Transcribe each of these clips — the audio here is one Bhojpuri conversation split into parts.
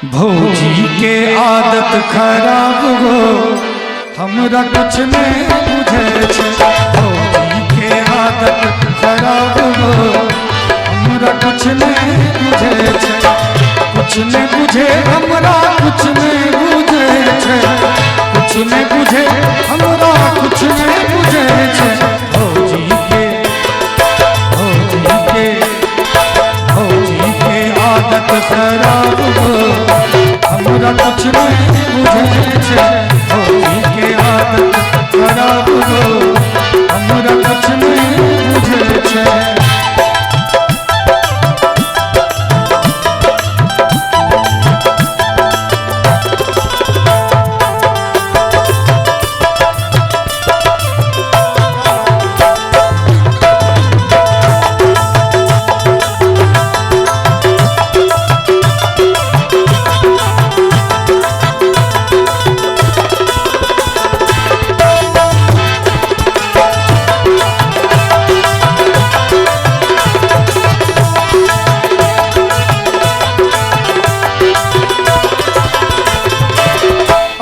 भौजी के आदत खराब हो हमरा कुछ नहीं बुझे छे। भौजी के आदत खराब हो हमरा कुछ नहीं बुझे छे। कुछ नहीं बुझे हमरा कुछ नहीं बुझे छे। कुछ नहीं बुझे हमरा कुछ नहीं बुझे छे। भौजी के आदत खराब हो हमरा कुछ नहीं बुझे छे। भौजी के आदत खराब हो हमरा कुछ नहीं बुझे छे।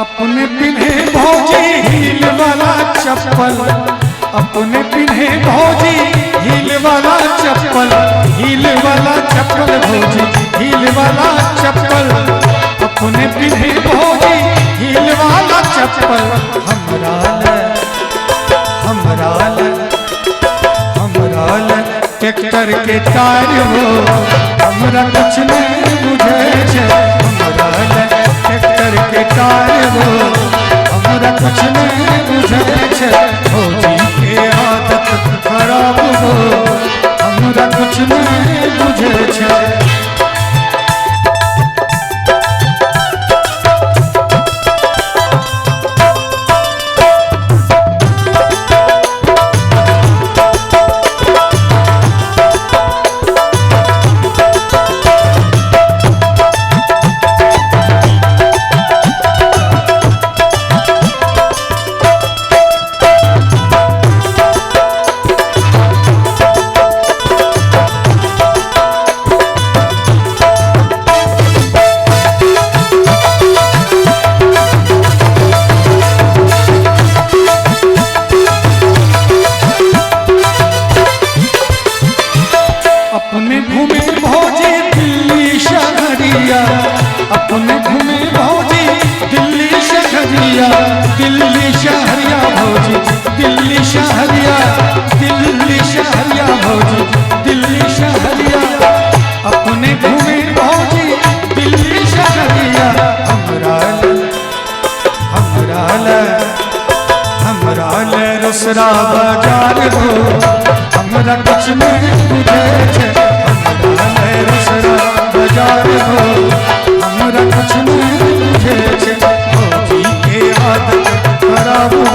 अपने पिन्हे भौजी हील वाला चप्पल। अपने पिन्हे भौजी हील वाला चप्पल। हील वाला चप्पल भौजी हील वाला चप्पल। अपने पिन्हे भौजी हील वाला चप्पल। हमरा ले ट्रैक्टर के टायर हो हमरा कुछ नहीं बुझे छे। हमरा ले ट्रैक्टर के टायर हो हमरा कुछ नहीं बुझे छे। भौजी के आदत खराब हो हमरा कुछ नहीं बुझे छे। अपने घूमे भौजी दिल्ली शहरिया। अपने घूमे भौजी दिल्ली शहरिया। दिल्ली शहरिया भौजी दिल्ली शहरिया। दिल्ली शहरिया भौजी दिल्ली शहरिया। अपने घूमे भौजी दिल्ली शहरिया। हमरा ले रुसरा बाजार हो हमरा कुछ नहीं बुझे छे। हमरा ले रुसरा बाजार हो हमरा कुछ नहीं बुझे छे। भौजी के आदत खराब हो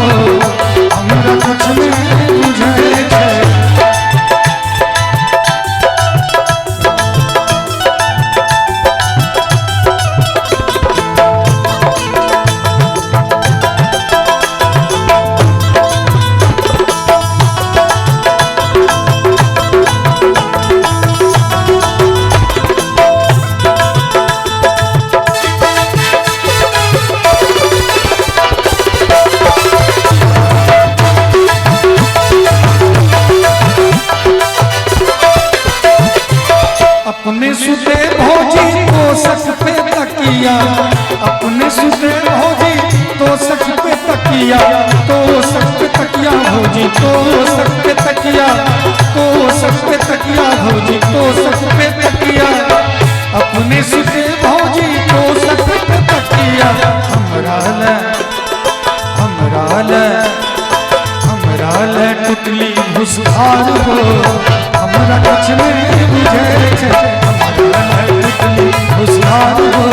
हमरा कुछ नहीं बुझे छे। अपने सुते भौजी तोशक पे तकिया। अपने सुते भौजी तोशक पे तकिया। तोशक पे तकिया भौजी तोशक पे तकिया। तोशक पे तकिया भौजी तोशक पे तकिया। अपने सुते भौजी तोशक पे तकिया। हमरा ले टुकली भुसहार हो हमरा कुछ नहीं बुझे छे। हमरा ले टुकली भुसहार हो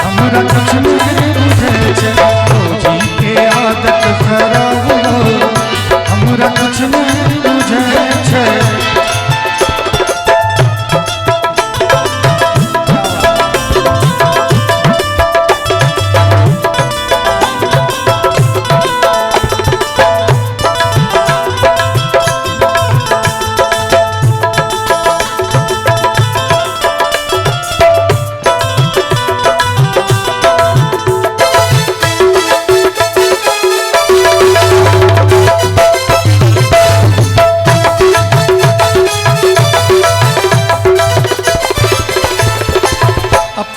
हमरा कुछ नहीं बुझे छे। भौजी के आदत खराब हो हमरा कुछ नहीं बुझे छे।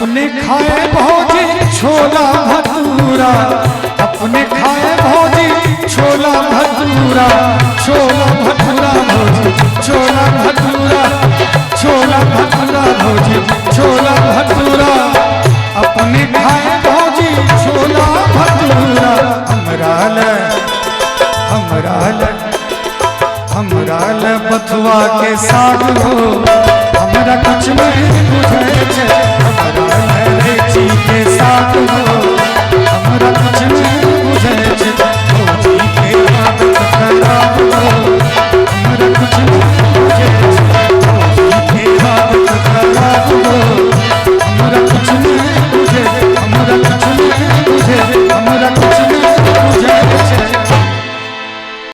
अपने खाए भौजी छोला भटूरा, अपने खाए भौजी छोला भटूरा, छोला भटूरा भौजी छोला भटूरा, छोला भटूरा भौजी छोला भटूरा।